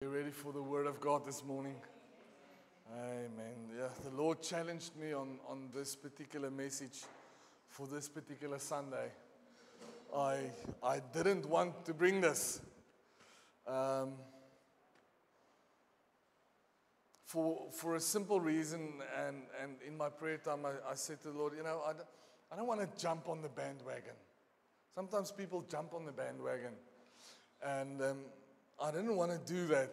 You ready for the word of God this morning? Amen. Yeah, the Lord challenged me on this particular message for this particular Sunday. I didn't want to bring this. For a simple reason, and in my prayer time, I said to the Lord, I don't want to jump on the bandwagon. Sometimes people jump on the bandwagon, and I didn't want to do that.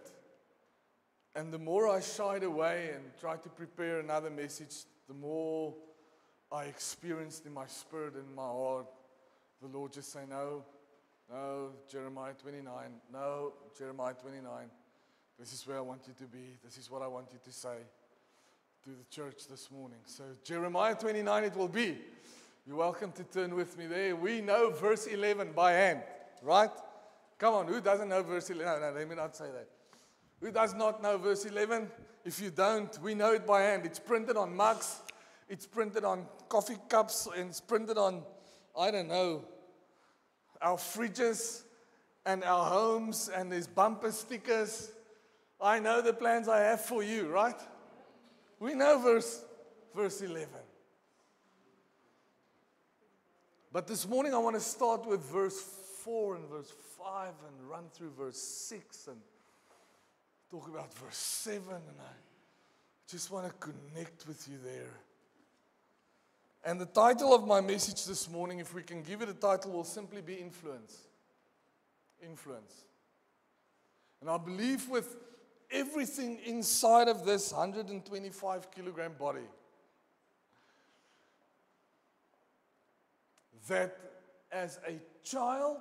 And the more I shied away and tried to prepare another message, the more I experienced in my spirit and my heart, the Lord just say, no, Jeremiah 29, no, Jeremiah 29. This is where I want you to be. This is what I want you to say to the church this morning. So Jeremiah 29 it will be. You're welcome to turn with me there. We know verse 11 by hand, right? Come on, who doesn't know verse 11? No, let me not say that. Who does not know verse 11? If you don't, we know it by hand. It's printed on mugs. It's printed on coffee cups. And it's printed on, I don't know, our fridges and our homes. And there's bumper stickers. I know the plans I have for you, right? We know verse 11. But this morning I want to start with verse 4 and verse 5 and run through verse 6 and talk about verse 7, and I just want to connect with you there. And the title of my message this morning, if we can give it a title, will simply be Influence. Influence. And I believe with everything inside of this 125 kilogram body, that as a child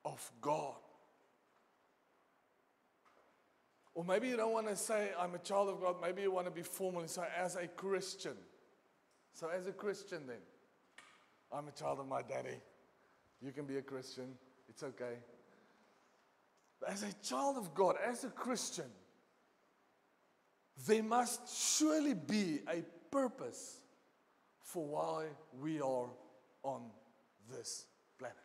of God, or maybe you don't want to say, I'm a child of God. Maybe you want to be formal and say, as a Christian. So as a Christian then, I'm a child of my daddy. You can be a Christian. It's okay. But as a child of God, as a Christian, there must surely be a purpose for why we are on this planet.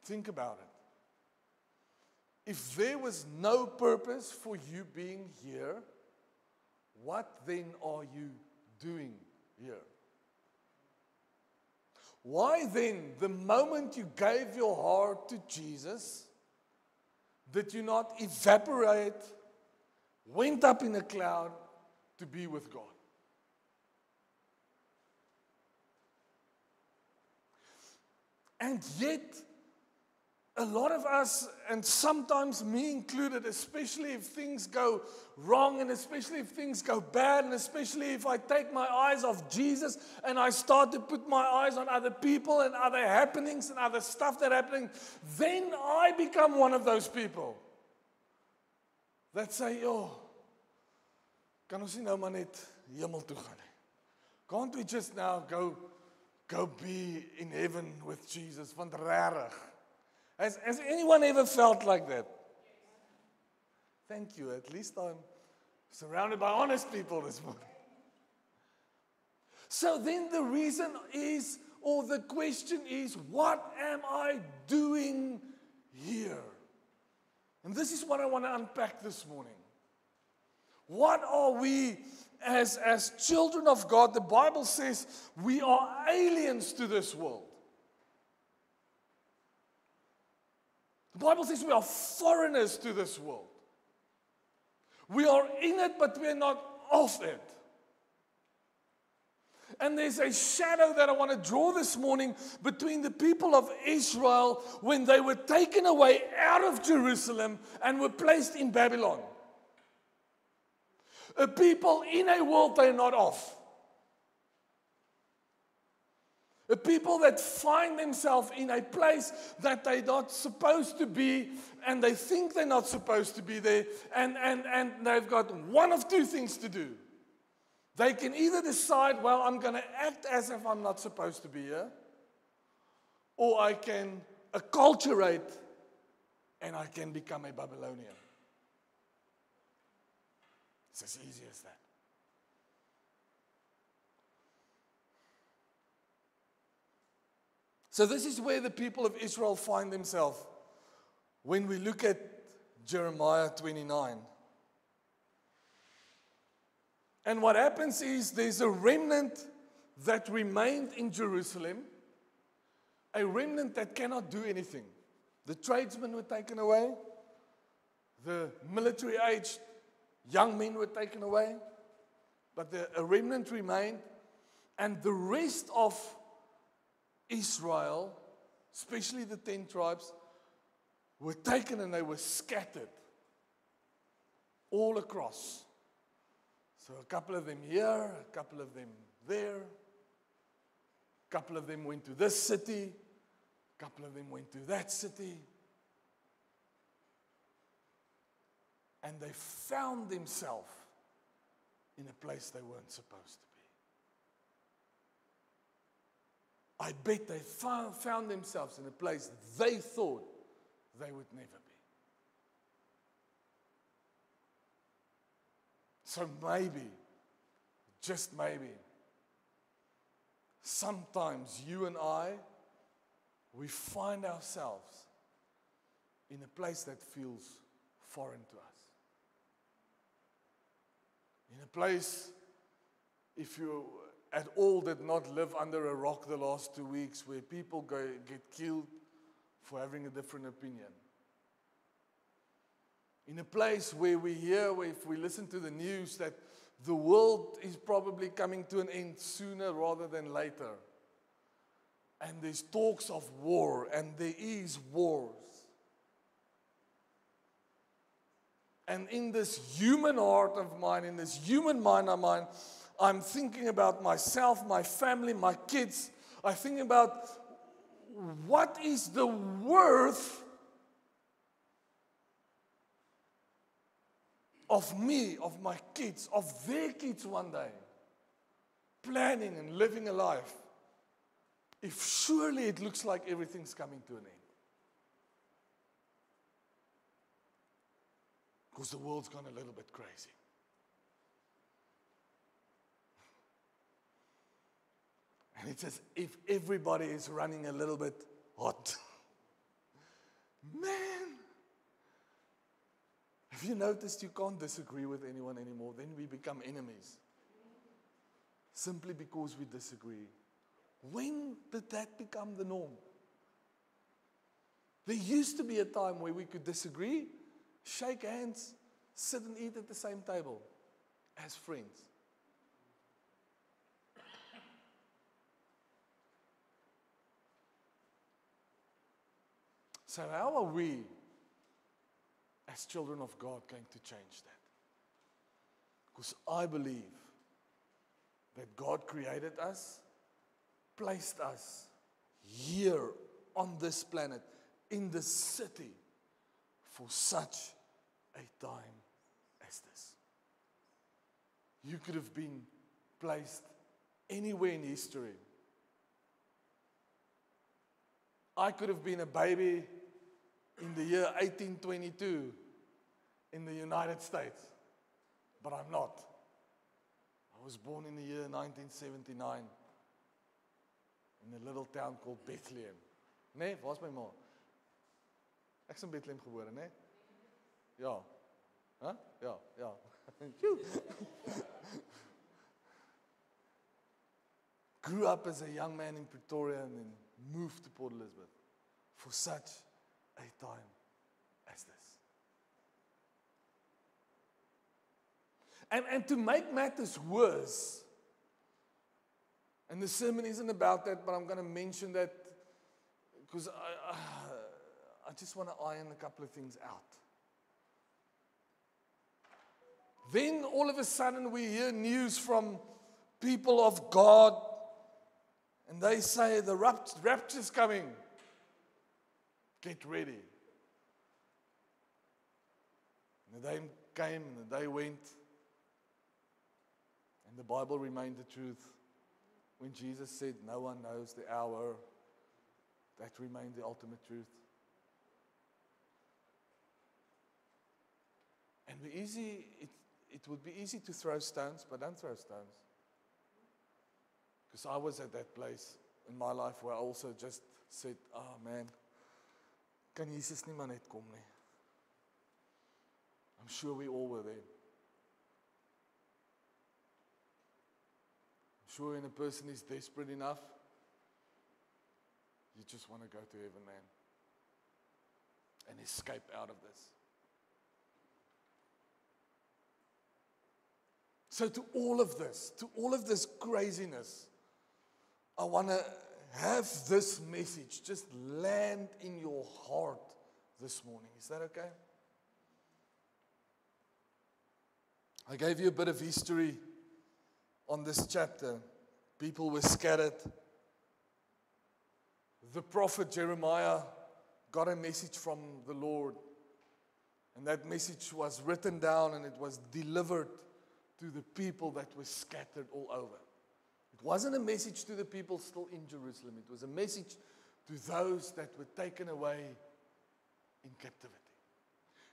Think about it. If there was no purpose for you being here, what then are you doing here? Why then, the moment you gave your heart to Jesus, did you not evaporate, went up in a cloud to be with God? And yet, a lot of us, and sometimes me included, especially if things go wrong, and especially if things go bad, and especially if I take my eyes off Jesus and I start to put my eyes on other people and other happenings and other stuff that's happening, then I become one of those people that say, kan ons nie nou maar net hemel toe gaan nie? Can't we just now go be in heaven with Jesus? Want rarig. Has anyone ever felt like that? Thank you. At least I'm surrounded by honest people this morning. So then the reason is, or the question is, what am I doing here? And this is what I want to unpack this morning. What are we as children of God? The Bible says we are aliens to this world. The Bible says we are foreigners to this world. We are in it, but we're not of it. And there's a shadow that I want to draw this morning between the people of Israel when they were taken away out of Jerusalem and were placed in Babylon. A people in a world they're not of. The people that find themselves in a place that they're not supposed to be, and they think they're not supposed to be there, and they've got one of two things to do. They can either decide, well, I'm going to act as if I'm not supposed to be here, or I can acculturate and I can become a Babylonian. It's as easy as that. So this is where the people of Israel find themselves. when we look at Jeremiah 29. And what happens is there's a remnant that remained in Jerusalem, a remnant that cannot do anything. The tradesmen were taken away, the military-aged young men were taken away, but a remnant remained, and the rest of Israel, especially the 10 tribes, were taken and they were scattered all across. So a couple of them here, a couple of them there, a couple of them went to this city, a couple of them went to that city. And they found themselves in a place they weren't supposed to be. I bet they found themselves in a place they thought they would never be. So maybe, just maybe, sometimes you and I, we find ourselves in a place that feels foreign to us. In a place, if you at all did not live under a rock the last 2 weeks, where people get killed for having a different opinion. In a place where we hear, if we listen to the news, that the world is probably coming to an end sooner rather than later. And there's talks of war, and there is wars. And in this human heart of mine, in this human mind of mine, I'm thinking about myself, my family, my kids. I think about what is the worth of me, of my kids, of their kids one day, planning and living a life, if surely it looks like everything's coming to an end. Because the world's gone a little bit crazy. And it's as if everybody is running a little bit hot. Man! Have you noticed you can't disagree with anyone anymore? Then we become enemies. Simply because we disagree. When did that become the norm? There used to be a time where we could disagree, shake hands, sit and eat at the same table as friends. So how are we, as children of God, going to change that? Because I believe that God created us, placed us here on this planet, in this city, for such a time as this. You could have been placed anywhere in history. I could have been a baby in the year 1822 in the United States, but I'm not. I was born in the year 1979 in a little town called Bethlehem. Nee, waar's my ma? Ek is in Bethlehem gebore, nee? Ja. Huh? Ja, ja. Grew up as a young man in Pretoria and then moved to Port Elizabeth for such a time as this. And to make matters worse, and the sermon isn't about that, but I'm going to mention that because I just want to iron a couple of things out. Then all of a sudden we hear news from people of God, and they say the rapture's coming. Get ready. And the day came and the day went, and the Bible remained the truth. When Jesus said, no one knows the hour, that remained the ultimate truth. And it would be easy to throw stones, but don't throw stones. Because I was at that place in my life where I also just said, oh man, kan Jesus nie maar net kom nie. I'm sure we all were there. I'm sure when a person is desperate enough, you just want to go to heaven, man, and escape out of this. So to all of this craziness, I want to have this message just land in your heart this morning. Is that okay? I gave you a bit of history on this chapter. People were scattered. The prophet Jeremiah got a message from the Lord. And that message was written down and it was delivered to the people that were scattered all over. It wasn't a message to the people still in Jerusalem. It was a message to those that were taken away in captivity.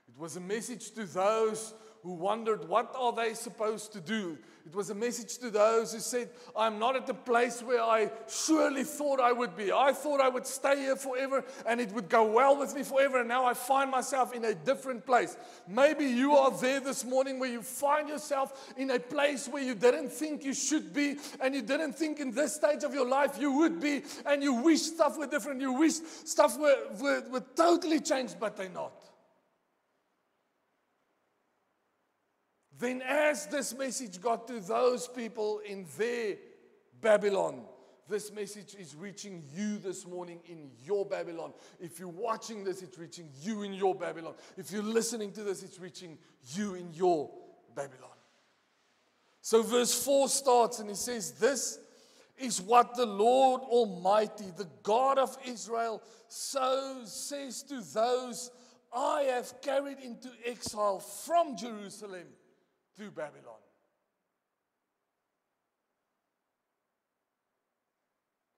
It was a message to those who wondered, what are they supposed to do? It was a message to those who said, I'm not at the place where I surely thought I would be. I thought I would stay here forever and it would go well with me forever, and now I find myself in a different place. Maybe you are there this morning where you find yourself in a place where you didn't think you should be, and you didn't think in this stage of your life you would be, and you wish stuff were different. You wish stuff were totally changed, but they're not. Then as this message got to those people in their Babylon, this message is reaching you this morning in your Babylon. If you're watching this, it's reaching you in your Babylon. If you're listening to this, it's reaching you in your Babylon. So verse 4 starts and he says, this is what the Lord Almighty, the God of Israel, so says to those I have carried into exile from Jerusalem to Babylon.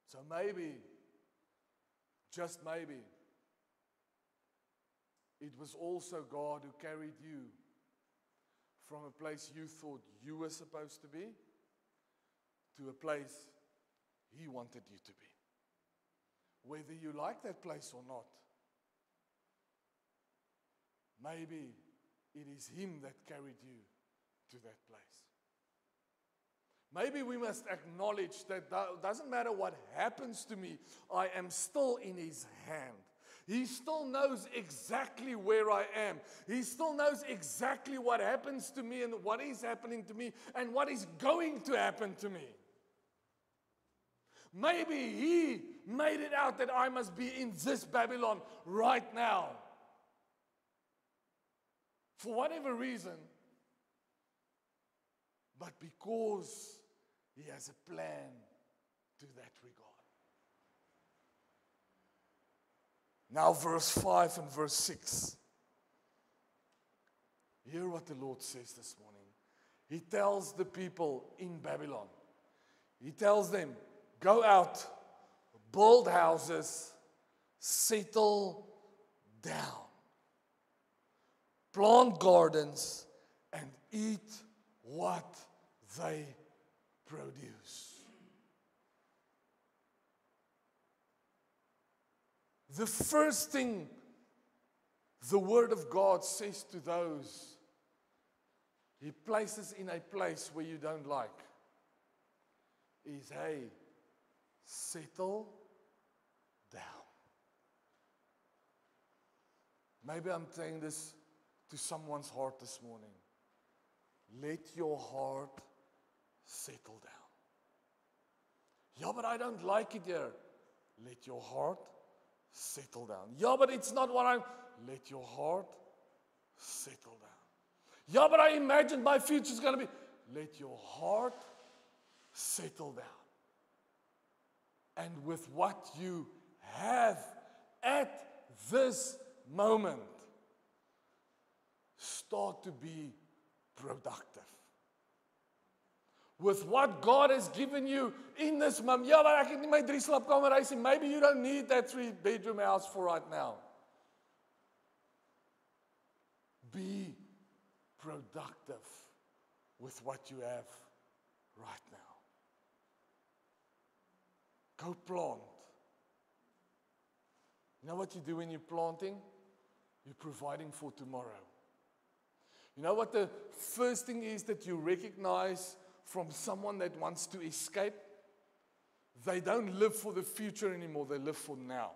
So maybe, just maybe, it was also God who carried you from a place you thought you were supposed to be to a place He wanted you to be. Whether you like that place or not, maybe it is Him that carried you to that place. Maybe we must acknowledge that doesn't matter what happens to me, I am still in His hand. He still knows exactly where I am. He still knows exactly what happens to me and what is happening to me and what is going to happen to me. Maybe He made it out that I must be in this Babylon right now. For whatever reason, but because He has a plan to that regard. Now verse 5 and verse 6. Hear what the Lord says this morning. He tells the people in Babylon, He tells them, go out, build houses, settle down, plant gardens, and eat what they produce. The first thing the Word of God says to those He places in a place where you don't like is, hey, settle down. Maybe I'm saying this to someone's heart this morning. Let your heart settle down. Yeah, but I don't like it here. Let your heart settle down. Yeah, but it's not what I'm... Let your heart settle down. Yeah, but I imagine my future's going to be... Let your heart settle down. And with what you have at this moment, start to be productive. With what God has given you in this moment. Ja, maar ek het nie my 3 slaapkamer huis nie. Maybe you don't need that 3-bedroom house for right now. Be productive with what you have right now. Go plant. You know what you do when you're planting? You're providing for tomorrow. You know what the first thing is that you recognize from someone that wants to escape? They don't live for the future anymore, they live for now.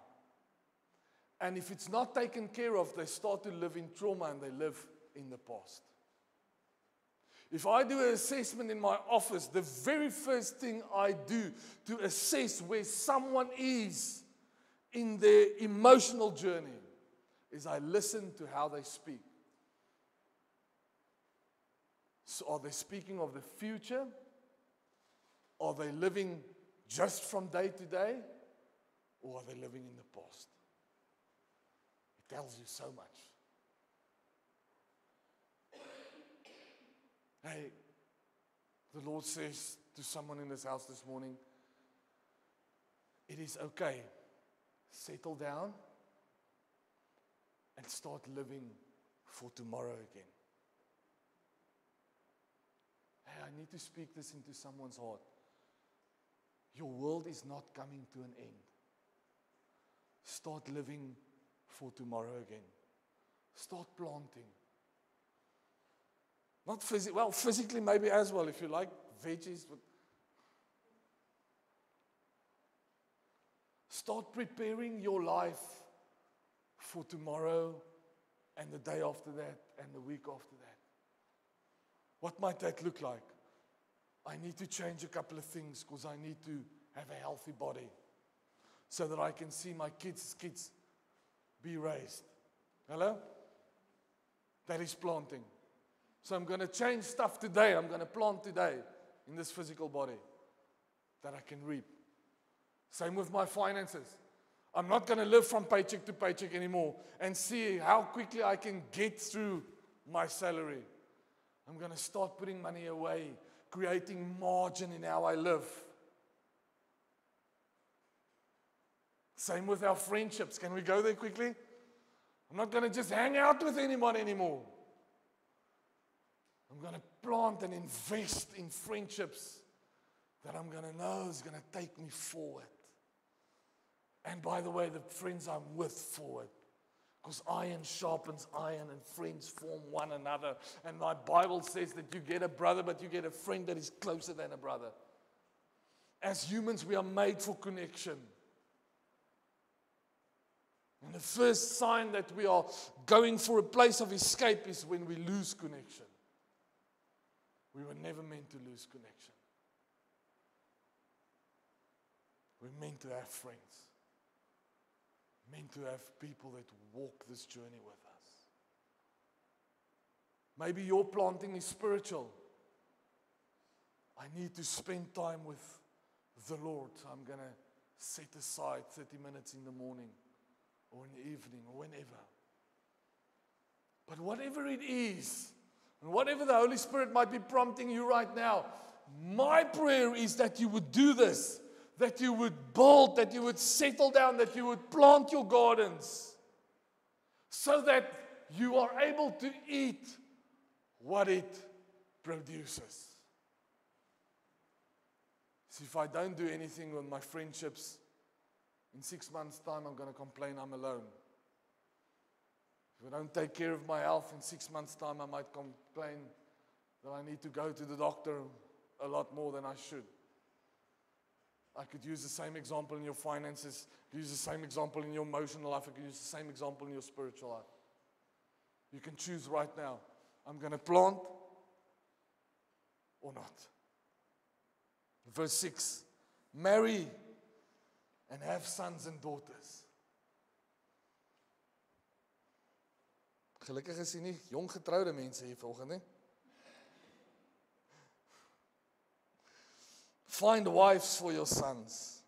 And if it's not taken care of, they start to live in trauma and they live in the past. If I do an assessment in my office, the very first thing I do to assess where someone is in their emotional journey is I listen to how they speak. So are they speaking of the future? Are they living just from day to day? Or are they living in the past? It tells you so much. Hey, the Lord says to someone in this house this morning, it is okay. Settle down and start living for tomorrow again. Hey, I need to speak this into someone's heart. Your world is not coming to an end. Start living for tomorrow again. Start planting. Not physically maybe as well, if you like veggies. But start preparing your life for tomorrow and the day after that and the week after that. What might that look like? I need to change a couple of things because I need to have a healthy body so that I can see my kids' be raised. Hello? That is planting. So I'm going to change stuff today. I'm going to plant today in this physical body that I can reap. Same with my finances. I'm not going to live from paycheck to paycheck anymore and see how quickly I can get through my salary. I'm going to start putting money away, creating margin in how I live. Same with our friendships. Can we go there quickly? I'm not going to just hang out with anyone anymore. I'm going to plant and invest in friendships that I'm going to know is going to take me forward. And by the way, the friends I'm with forward. Because iron sharpens iron and friends form one another. And my Bible says that you get a brother, but you get a friend that is closer than a brother. As humans, we are made for connection. And the first sign that we are going for a place of escape is when we lose connection. We were never meant to lose connection. We're meant to have friends. Meant to have people that walk this journey with us. Maybe your planting is spiritual. I need to spend time with the Lord. So I'm going to set aside 30 minutes in the morning or in the evening or whenever. But whatever it is, and whatever the Holy Spirit might be prompting you right now, my prayer is that you would do this. That you would build, that you would settle down, that you would plant your gardens so that you are able to eat what it produces. See, if I don't do anything with my friendships, in 6 months' time I'm going to complain I'm alone. If I don't take care of my health, in 6 months' time I might complain that I need to go to the doctor a lot more than I should. I could use the same example in your finances, use the same example in your emotional life, I could use the same example in your spiritual life. You can choose right now. I'm going to plant or not. Verse 6. Marry and have sons and daughters. Gelukkig is hier nie jong getrouwde mense hier volgende, nie? Find wives for your sons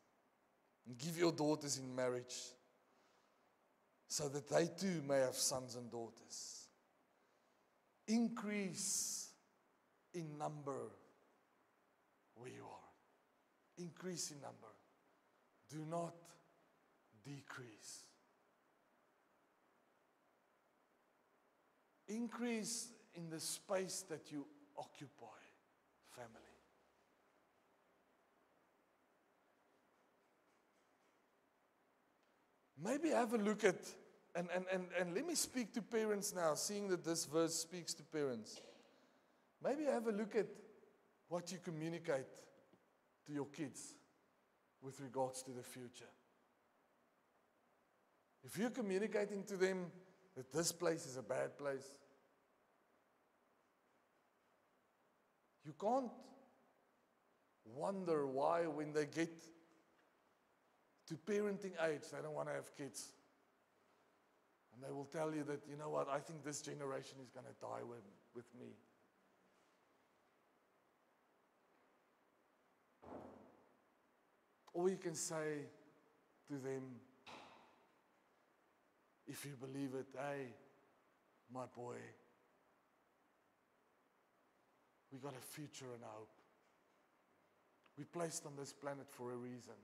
and give your daughters in marriage so that they too may have sons and daughters. Increase in number where you are. Increase in number. Do not decrease. Increase in the space that you occupy, family. maybe have a look at, and let me speak to parents now, seeing that this verse speaks to parents. Maybe have a look at what you communicate to your kids with regards to the future. If you're communicating to them that this place is a bad place, you can't wonder why when they get to parenting age, they don't want to have kids. And they will tell you that, you know what, I think this generation is going to die with me. Or you can say to them, if you believe it, hey, my boy, we got a future and a hope. We're placed on this planet for a reason.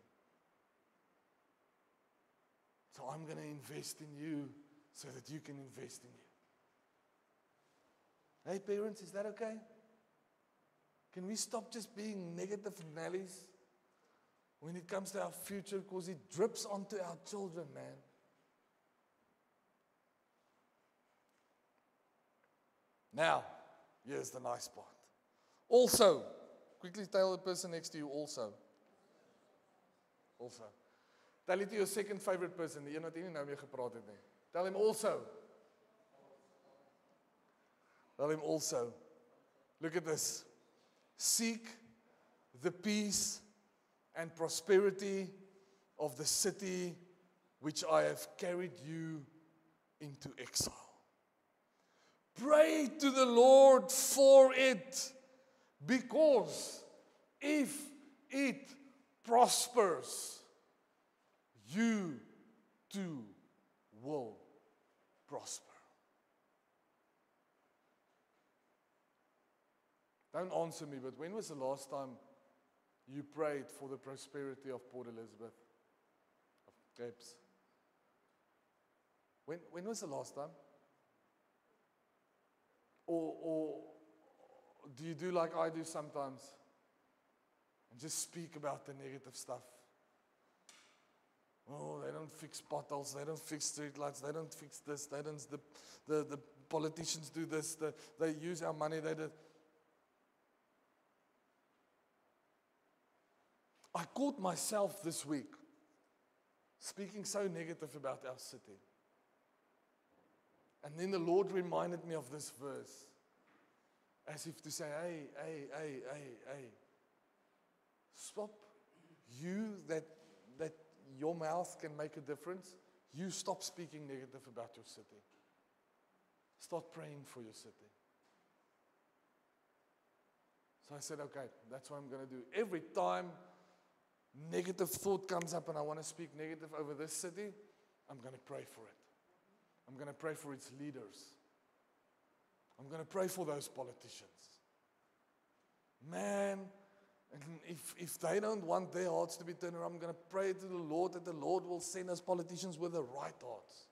So I'm going to invest in you so that you can invest in you. Hey parents, is that okay? Can we stop just being negative Nellies when it comes to our future, because it drips onto our children, man. Now, here's the nice part. Also, quickly tell the person next to you also. Also. Tell it to your second favorite person, die een wat nie nou mee gepraat het nie. Tell him also. Tell him also. Look at this. Seek the peace and prosperity of the city which I have carried you into exile. Pray to the Lord for it, because if it prospers, you too will prosper. Don't answer me, but when was the last time you prayed for the prosperity of Port Elizabeth, of Capes? When was the last time? Or do you do like I do sometimes and just speak about the negative stuff? Oh, they don't fix potholes, they don't fix street lights, they don't fix this, they don't, the politicians do this, they use our money, they do. I caught myself this week speaking so negative about our city. And then the Lord reminded me of this verse, as if to say, hey, stop. You that your mouth can make a difference, you stop speaking negative about your city. Start praying for your city. So I said, okay, that's what I'm going to do. Every time negative thought comes up and I want to speak negative over this city, I'm going to pray for it. I'm going to pray for its leaders. I'm going to pray for those politicians. Man, and if they don't want their hearts to be turned around, I'm going to pray to the Lord that the Lord will send us politicians with the right hearts.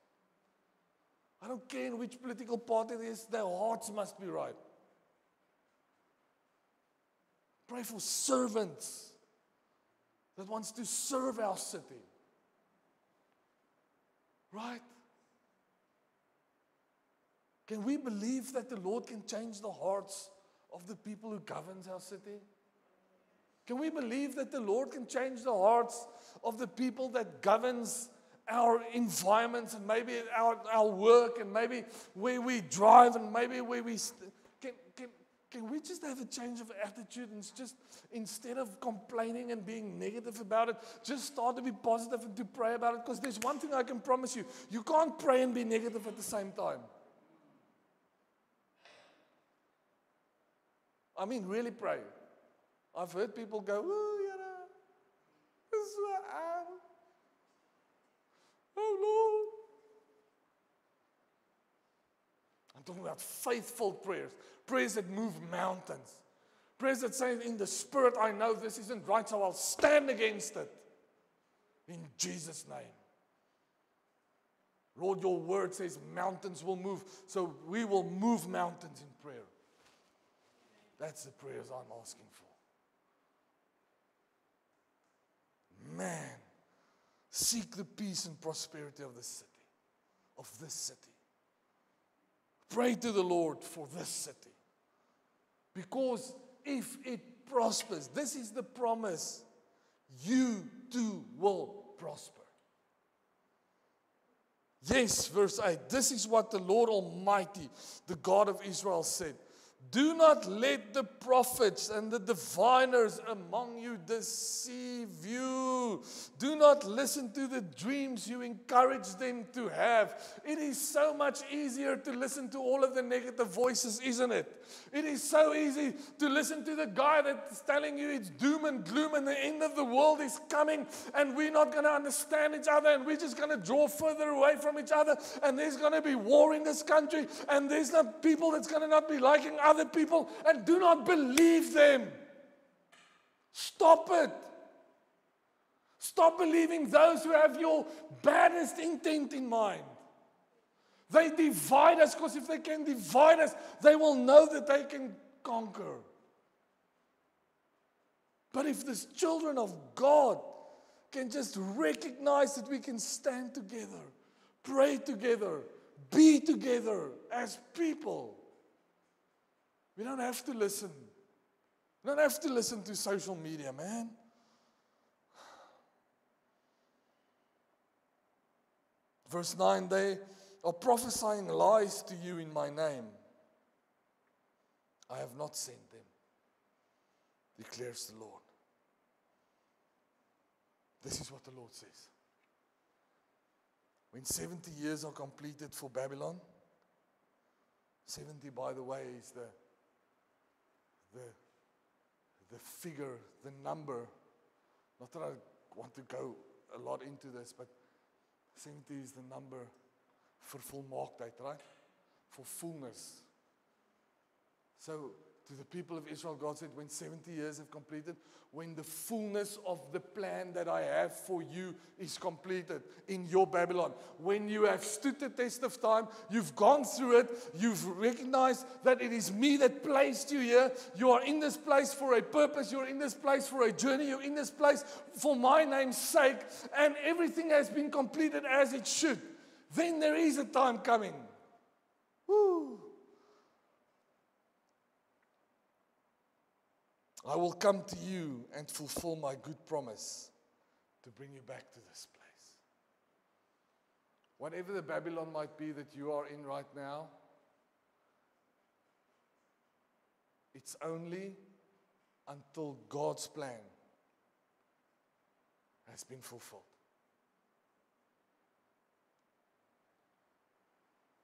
I don't care in which political party it is, their hearts must be right. Pray for servants that wants to serve our city. Right? Can we believe that the Lord can change the hearts of the people who governs our city? Can we believe that the Lord can change the hearts of the people that governs our environments and maybe our work and maybe where we drive and maybe where we... Can we just have a change of attitude and just, instead of complaining and being negative about it, just start to be positive and to pray about it? Because there's one thing I can promise you. You can't pray and be negative at the same time. I mean, really pray. I've heard people go, oh, this is where I am. Oh, Lord. I'm talking about faithful prayers. Prayers that move mountains. Prayers that say, in the Spirit, I know this isn't right, so I'll stand against it. In Jesus' name. Lord, your word says mountains will move, so we will move mountains in prayer. That's the prayers I'm asking for. Man, Seek the peace and prosperity of this city. Pray to the Lord for this city. Because if it prospers, this is the promise, you too will prosper. Yes, verse 8, this is what the Lord Almighty, the God of Israel, said. Do not let the prophets and the diviners among you deceive you. Do not listen to the dreams you encourage them to have. It is so much easier to listen to all of the negative voices, isn't it? It is so easy to listen to the guy that's telling you it's doom and gloom and the end of the world is coming and we're not going to understand each other and we're just going to draw further away from each other and there's going to be war in this country and there's not people that's going to not be liking other people, and do not believe them. Stop it. Stop believing those who have your baddest intent in mind. They divide us because if they can divide us, they will know that they can conquer. But if the children of God can just recognize that we can stand together, pray together, be together as people, we don't have to listen. We don't have to listen to social media, man. Verse 9, they are prophesying lies to you in my name. I have not sent them, declares the Lord. This is what the Lord says. When 70 years are completed for Babylon, 70, by the way, is the figure, the number. Not that I want to go a lot into this, but 70 is the number for volmaaktheid, right? For fullness. So to the people of Israel, God said, when 70 years have completed, when the fullness of the plan that I have for you is completed in your Babylon, when you have stood the test of time, you've gone through it, you've recognized that it is me that placed you here, you are in this place for a purpose, you're in this place for a journey, you're in this place for my name's sake, and everything has been completed as it should, then there is a time coming. Woo! I will come to you and fulfill my good promise to bring you back to this place. Whatever the Babylon might be that you are in right now, it's only until God's plan has been fulfilled.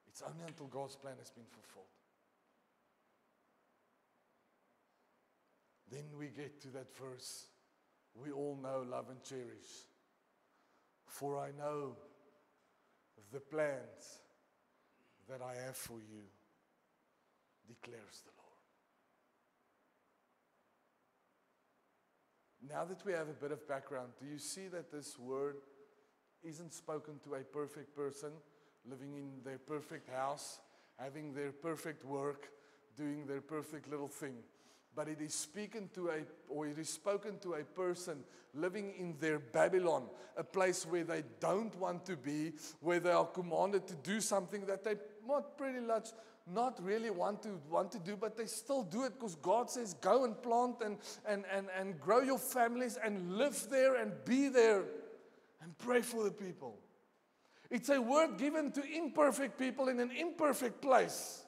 It's only until God's plan has been fulfilled. Then we get to that verse we all know, love and cherish. For I know the plans that I have for you, declares the Lord. Now that we have a bit of background, do you see that this word isn't spoken to a perfect person living in their perfect house, having their perfect work, doing their perfect little thing? But it is spoken to a person living in their Babylon, a place where they don't want to be, where they are commanded to do something that they not really want to do, but they still do it because God says, go and plant and grow your families and live there and be there and pray for the people. It's a word given to imperfect people in an imperfect place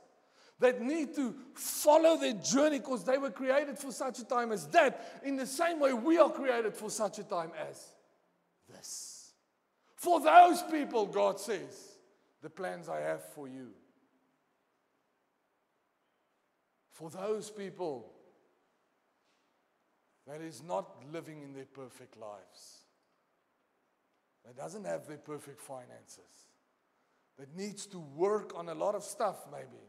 that need to follow their journey because they were created for such a time as that. In the same way, we are created for such a time as this. For those people, God says, the plans I have for you. For those people that is not living in their perfect lives, that doesn't have their perfect finances, that needs to work on a lot of stuff maybe.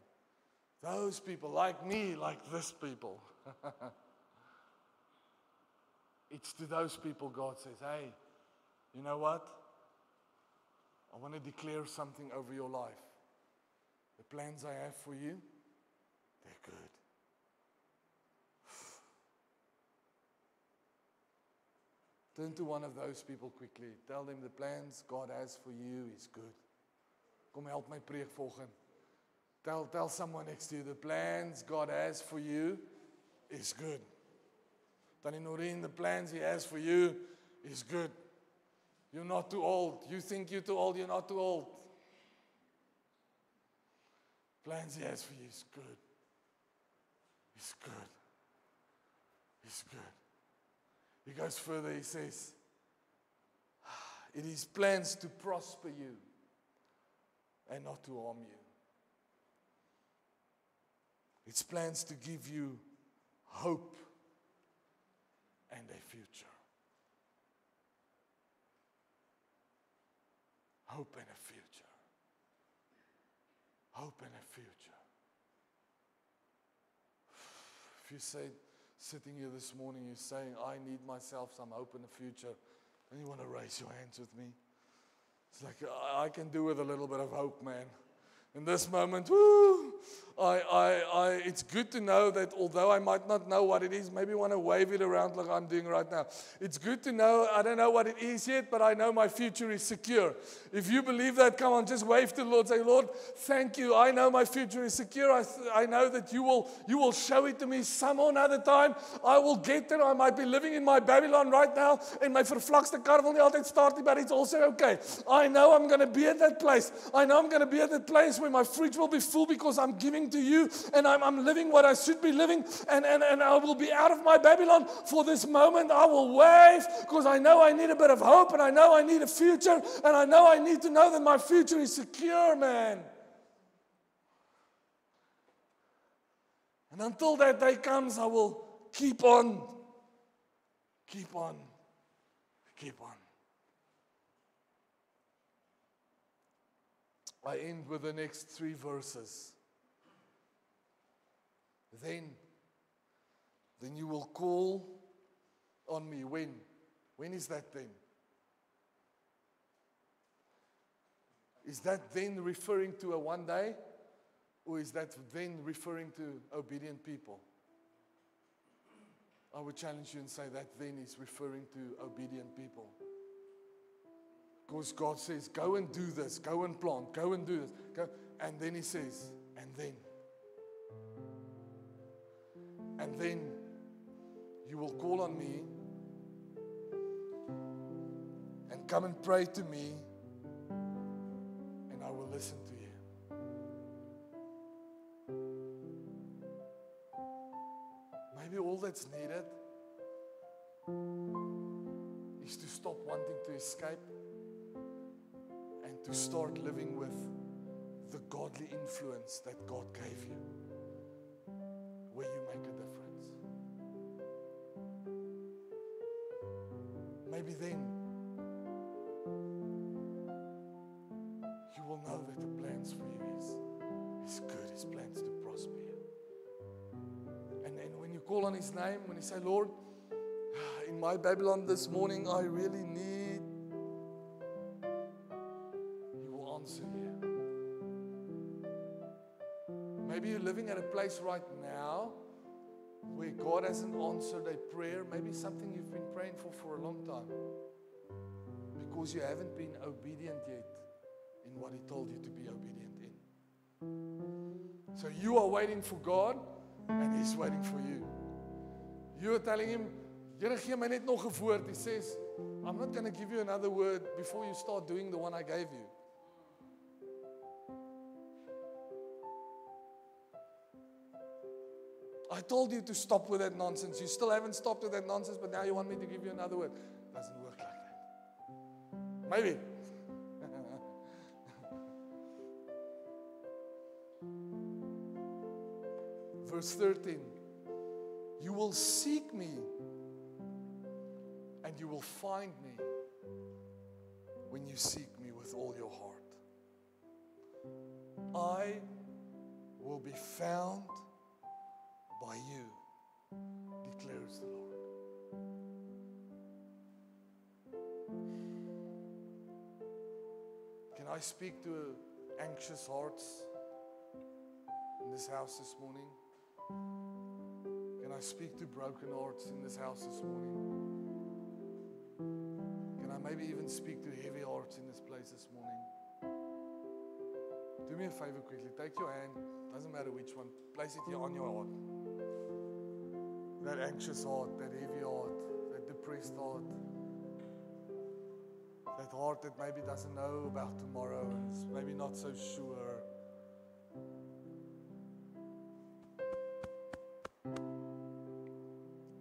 Those people, like me, like this people. It's to those people God says, hey, you know what? I want to declare something over your life. The plans I have for you, they're good. Turn to one of those people quickly. Tell them the plans God has for you is good. Kom help my preek volgende. Tell someone next to you, the plans God has for you is good. Tannie Noreen, the plans He has for you is good. You're not too old. You think you're too old, you're not too old. Plans He has for you is good. It's good. It's good. He goes further, he says, it is plans to prosper you and not to harm you. It's plans to give you hope and a future. Hope and a future. Hope and a future. If you say, sitting here this morning, you're saying, I need myself some hope in the future, then you want to raise your hands with me. It's like, I can do with a little bit of hope, man. In this moment, woo, it's good to know that although I might not know what it is, maybe want to wave it around like I'm doing right now. It's good to know, I don't know what it is yet, but I know my future is secure. If you believe that, come on, just wave to the Lord. Say, Lord, thank you. I know my future is secure. I know that you will show it to me some or another time. I will get there. I might be living in my Babylon right now, and my vervlakste kar wil nie altyd start nie, but it's also okay. I know I'm going to be at that place. I know I'm going to be at that place where my fridge will be full because I'm giving to you and I'm living what I should be living and I will be out of my Babylon for this moment. I will wave because I know I need a bit of hope and I know I need a future and I know I need to know that my future is secure, man. And until that day comes, I will keep on. Keep on. Keep on. I end with the next 3 verses. Then you will call on me. When? When is that then? Is that then referring to a one day? Or is that then referring to obedient people? I would challenge you and say that then is referring to obedient people. Because God says, go and do this, go and plant, go and do this. Go. And then He says, and then you will call on me and come and pray to me and I will listen to you. Maybe all that's needed is to stop wanting to escape and to start living with the godly influence that God gave you, where you make a difference. Maybe then you will know that the plans for you is good. His plans to prosper you. And when you call on His name, when you say, Lord, in my Babylon this morning, I really need, He will answer you. Maybe you're living at a place right now where God hasn't answered a prayer, maybe something you've been praying for a long time, because you haven't been obedient yet in what He told you to be obedient in. So you are waiting for God and He's waiting for you. You are telling Him, Here gee my net nog 'n woord. He says, I'm not going to give you another word before you start doing the one I gave you. I told you to stop with that nonsense. You still haven't stopped with that nonsense, but now you want me to give you another word. Doesn't work like that. Maybe. Verse 13. You will seek me and you will find me when you seek me with all your heart. I will be found by you, declares the Lord. Can I speak to anxious hearts in this house this morning? Can I speak to broken hearts in this house this morning? maybe even speak to heavy hearts in this place this morning. Do me a favor quickly. Take your hand. Doesn't matter which one. Place it here on your heart. That anxious heart, that heavy heart, that depressed heart. That heart that maybe doesn't know about tomorrow and is maybe not so sure.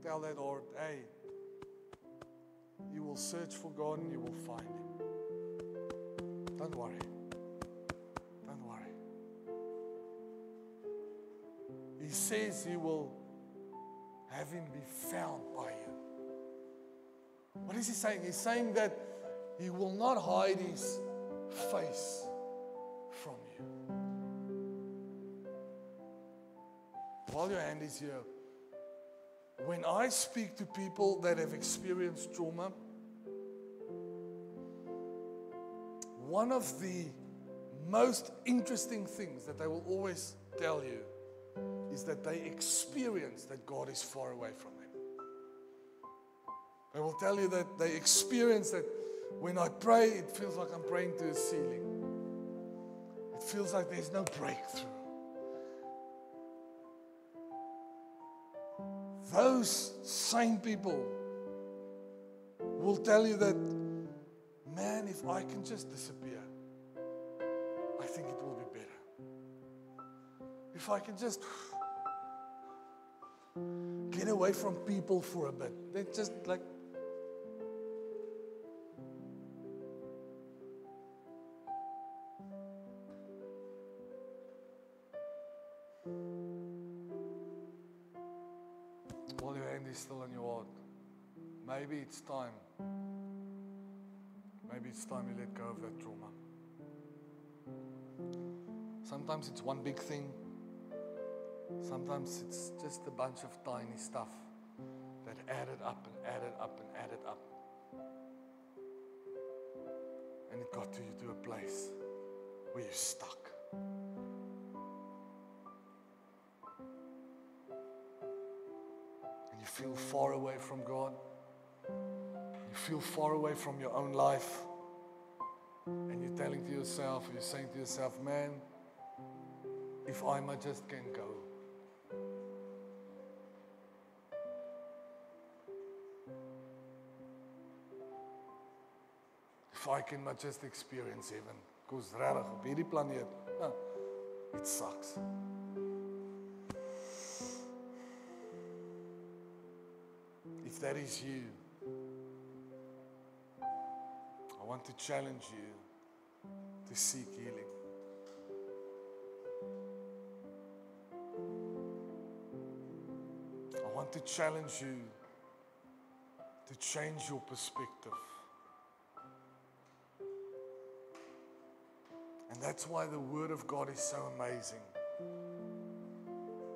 Tell that heart, hey, you will search for God and you will find Him. Don't worry. Don't worry. He says He will have Him be found by you. What is He saying? He's saying that He will not hide His face from you. While your hand is here, when I speak to people that have experienced trauma, one of the most interesting things that they will always tell you is that they experience that God is far away from them. They will tell you that they experience that when I pray, it feels like I'm praying to a ceiling. It feels like there's no breakthrough. Those same people will tell you that, man, if I can just disappear, I think it will be better. If I can just get away from people for a bit. They're just like, while your hand is still on your heart, maybe it's time. Maybe it's time you let go of that trauma. Sometimes it's one big thing. Sometimes it's just a bunch of tiny stuff that added up and added up and added up. And it got you to a place where you're stuck. And you feel far away from God. You feel far away from your own life. And you're telling to yourself, you're saying to yourself, man, if I might just can go. If I can but just experience heaven. Because regtig op hierdie planeet, it sucks. If that is you, I want to challenge you to seek healing. I want to challenge you to change your perspective. And that's why the Word of God is so amazing.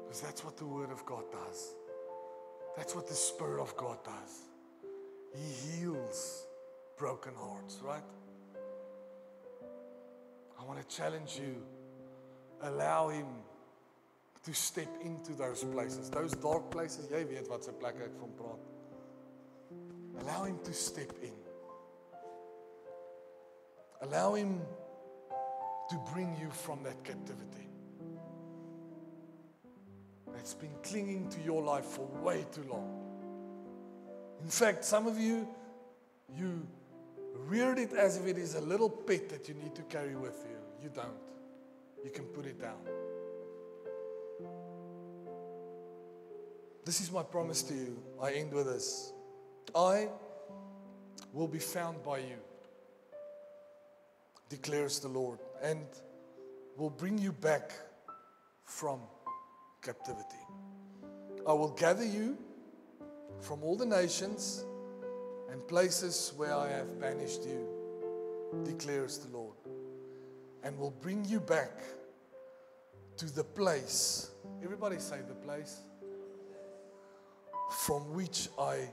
Because that's what the Word of God does. That's what the Spirit of God does. He heals broken hearts, right? I want to challenge you. Allow Him to step into those places. Those dark places, jy weet wat se plek ek van praat. Allow Him to step in. Allow Him to bring you from that captivity that's been clinging to your life for way too long. In fact, some of you, you reared it as if it is a little pet that you need to carry with you. You don't. You can put it down. This is my promise to you. I end with this. I will be found by you, declares the Lord, and will bring you back from captivity. I will gather you from all the nations and places where I have banished you, declares the Lord, and will bring you back to the place, everybody say the place, from which I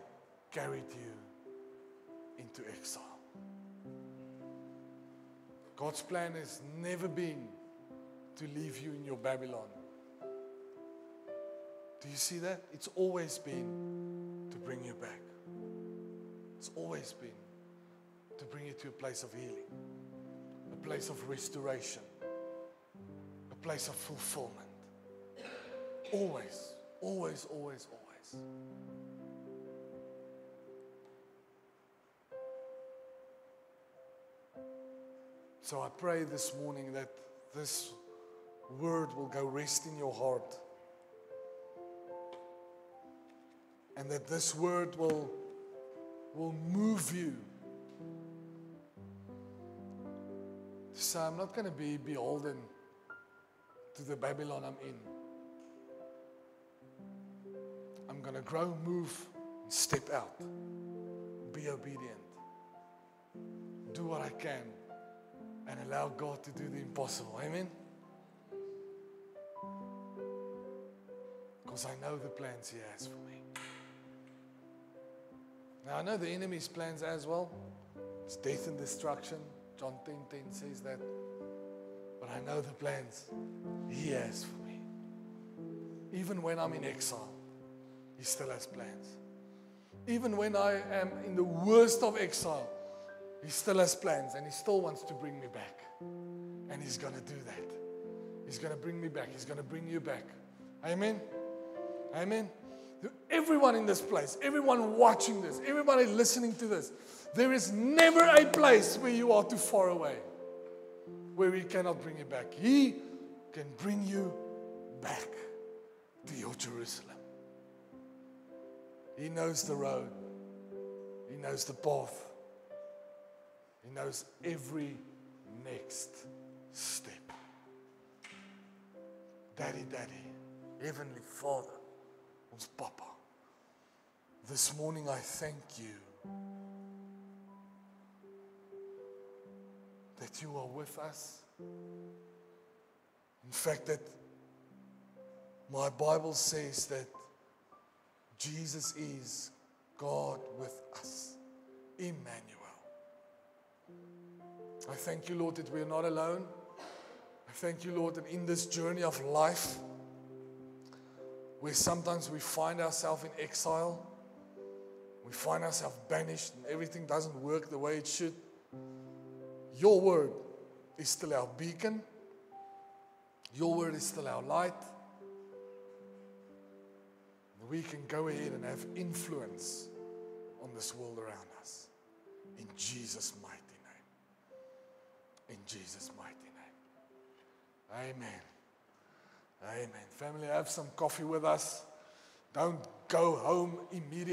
carried you into exile. God's plan has never been to leave you in your Babylon. Do you see that? It's always been to bring you back. It's always been. to bring you to a place of healing, a place of restoration, a place of fulfillment. Always, always, always, always. So I pray this morning that this word will go rest in your heart. And that this word will move you to say, I'm not going to be beholden to the Babylon I'm in. I'm going to grow, move, and step out. Be obedient. Do what I can. And allow God to do the impossible. Amen? Because I know the plans He has for me. Now I know the enemy's plans as well. It's death and destruction. John 10:10 says that. But I know the plans He has for me. Even when I'm in exile, He still has plans. Even when I am in the worst of exile, He still has plans, and He still wants to bring me back. And He's going to do that. He's going to bring me back. He's going to bring you back. Amen? Amen? To everyone in this place, everyone watching this, everybody listening to this, there is never a place where you are too far away, where He cannot bring you back. He can bring you back to your Jerusalem. He knows the road. He knows the path. He knows every next step. Daddy, Heavenly Father, ons Papa, this morning I thank You that You are with us. In fact, that my Bible says that Jesus is God with us, Emmanuel. I thank You, Lord, that we are not alone. I thank You, Lord, that in this journey of life, where sometimes we find ourselves in exile, we find ourselves banished, and everything doesn't work the way it should, Your word is still our beacon. Your word is still our light. And we can go ahead and have influence on this world around us. In Jesus' mighty name. In Jesus' mighty name. Amen. Amen. Family, have some coffee with us. Don't go home immediately.